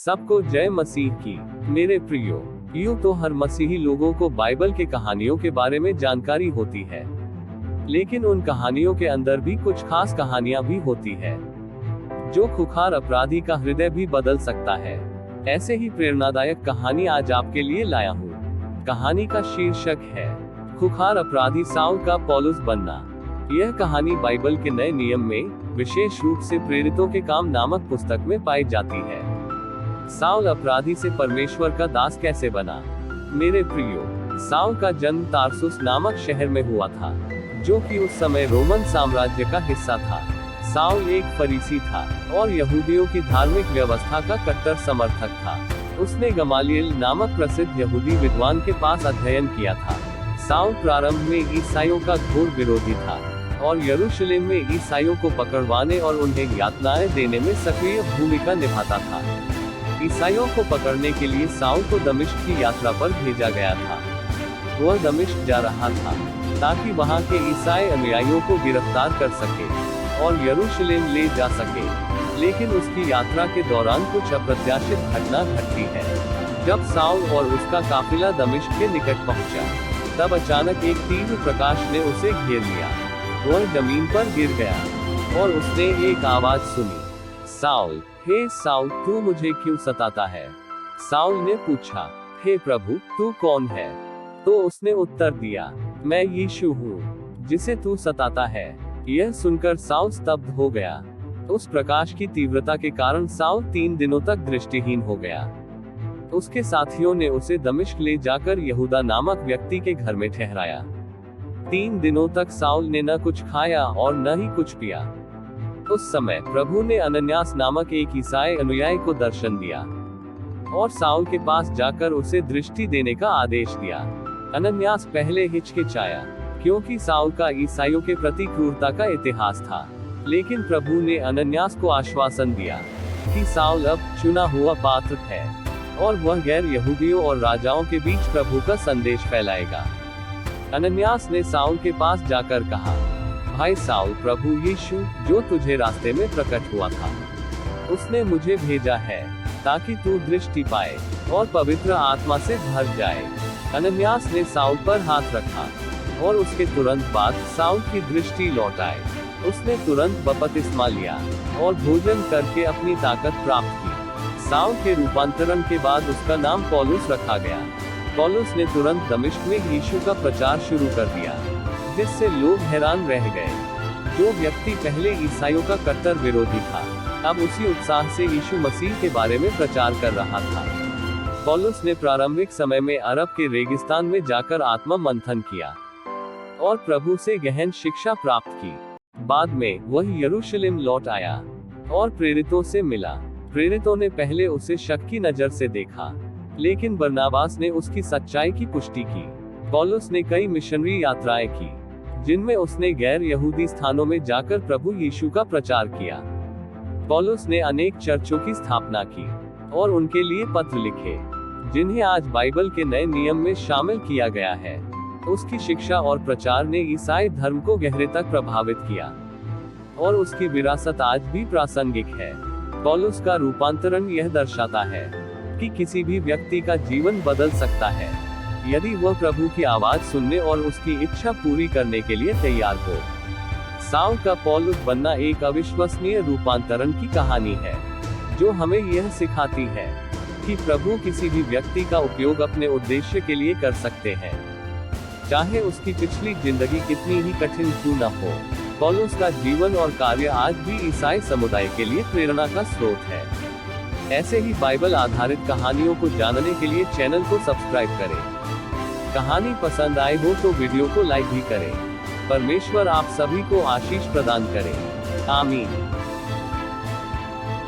सबको जय मसीह की। मेरे प्रियो, यूं तो हर मसीही लोगों को बाइबल के कहानियों के बारे में जानकारी होती है, लेकिन उन कहानियों के अंदर भी कुछ खास कहानियां भी होती है, जो खुखार अपराधी का हृदय भी बदल सकता है। ऐसे ही प्रेरणादायक कहानी आज आपके लिए लाया हूँ। कहानी का शीर्षक है खुखार अपराधी साउल का पौलुस बनना। यह कहानी बाइबल के नए नियम में, विशेष रूप से प्रेरितों के काम नामक पुस्तक में पाई जाती है। साउल अपराधी से परमेश्वर का दास कैसे बना। मेरे प्रियो, साउल का जन्म तारसुस नामक शहर में हुआ था, जो कि उस समय रोमन साम्राज्य का हिस्सा था। साउल एक फरीसी था और यहूदियों की धार्मिक व्यवस्था का कट्टर समर्थक था। उसने गमालियल नामक प्रसिद्ध यहूदी विद्वान के पास अध्ययन किया था। साउल प्रारंभ में ईसाइयों का घोर विरोधी था और यरूशलेम में ईसाइयों को पकड़वाने और उन्हें यातनाएं देने में सक्रिय भूमिका निभाता था। ईसाइयों को पकड़ने के लिए साउल को दमिश्क की यात्रा पर भेजा गया था। वह दमिश्क जा रहा था ताकि वहां के ईसाई अनुयायियों को गिरफ्तार कर सके और यरूशलेम ले जा सके। लेकिन उसकी यात्रा के दौरान कुछ अप्रत्याशित घटना घटती है। जब साउल और उसका काफिला दमिश्क के निकट पहुंचा, तब अचानक एक तीव्र प्रकाश ने उसे घेर लिया। वह जमीन पर गिर गया और उसने एक आवाज सुनी, साउल, हे साउल, तू मुझे क्यों सताता है। साउल ने पूछा, हे प्रभु, तू कौन है। तो उसने उत्तर दिया, मैं यीशु हूँ, जिसे तू सताता है। यह सुनकर साउल स्तब्ध हो गया। उस प्रकाश की तीव्रता के कारण साउल 3 दिनों तक दृष्टिहीन हो गया। उसके साथियों ने उसे दमिश्क ले जाकर यहूदा नामक व्यक्ति के घर में ठहराया। 3 दिनों तक साउल ने न कुछ खाया और न ही कुछ पिया। उस समय प्रभु ने अनन्यास नामक एक ईसाई अनुयायी को दर्शन दिया और साउल के पास जाकर उसे दृष्टि देने का आदेश दिया। अनन्यास पहले हिचकिचाया, क्योंकि साउल का ईसाइयों के प्रति क्रूरता का इतिहास था। लेकिन प्रभु ने अनन्यास को आश्वासन दिया कि साउल अब चुना हुआ पात्र है और वह गैर यहूदियों और राजाओं के बीच प्रभु का संदेश फैलाएगा। अनन्यास ने साउल के पास जाकर कहा, भाई साउल, प्रभु यीशु, जो तुझे रास्ते में प्रकट हुआ था, उसने मुझे भेजा है ताकि तू दृष्टि पाए और पवित्र आत्मा से भर जाए। अनन्यास ने साउल पर हाथ रखा और उसके तुरंत बाद साउल की दृष्टि लौट आई। उसने तुरंत बपतिस्मा लिया और भोजन करके अपनी ताकत प्राप्त की। साउल के रूपांतरण के बाद उसका नाम पौलुस रखा गया। पौलुस ने तुरंत दमिश्क में यीशु का प्रचार शुरू कर दिया, जिससे लोग हैरान रह गए। जो व्यक्ति पहले ईसाइयों का कट्टर विरोधी था, अब उसी उत्साह से यीशु मसीह के बारे में प्रचार कर रहा था। पौलुस ने प्रारंभिक समय में अरब के रेगिस्तान में जाकर आत्मा मंथन किया और प्रभु से गहन शिक्षा प्राप्त की। बाद में वह यरूशलेम लौट आया और प्रेरितों से मिला। प्रेरितों ने पहले उसे शक की नजर से देखा, लेकिन बरनाबास ने उसकी सच्चाई की पुष्टि की। पौलुस ने कई मिशनरी यात्राएं की, जिनमें उसने गैर यहूदी स्थानों में जाकर प्रभु यीशु का प्रचार किया। पौलुस ने अनेक चर्चों की स्थापना की और उनके लिए पत्र लिखे, जिन्हें आज बाइबल के नए नियम में शामिल किया गया है। उसकी शिक्षा और प्रचार ने ईसाई धर्म को गहरे तक प्रभावित किया और उसकी विरासत आज भी प्रासंगिक है। पौलुस का रूपांतरण यह दर्शाता है कि किसी भी व्यक्ति का जीवन बदल सकता है, यदि वह प्रभु की आवाज सुनने और उसकी इच्छा पूरी करने के लिए तैयार हो। साउल का पौलुस बनना एक अविश्वसनीय रूपांतरण की कहानी है, जो हमें यह सिखाती है कि प्रभु किसी भी व्यक्ति का उपयोग अपने उद्देश्य के लिए कर सकते हैं, चाहे उसकी पिछली जिंदगी कितनी ही कठिन क्यों न हो। पौलुस का जीवन और कार्य आज भी ईसाई समुदाय के लिए प्रेरणा का स्रोत है। ऐसे ही बाइबल आधारित कहानियों को जानने के लिए चैनल को सब्सक्राइब करें। कहानी पसंद आए हो तो वीडियो को लाइक भी करें। परमेश्वर आप सभी को आशीष प्रदान करे। आमीन।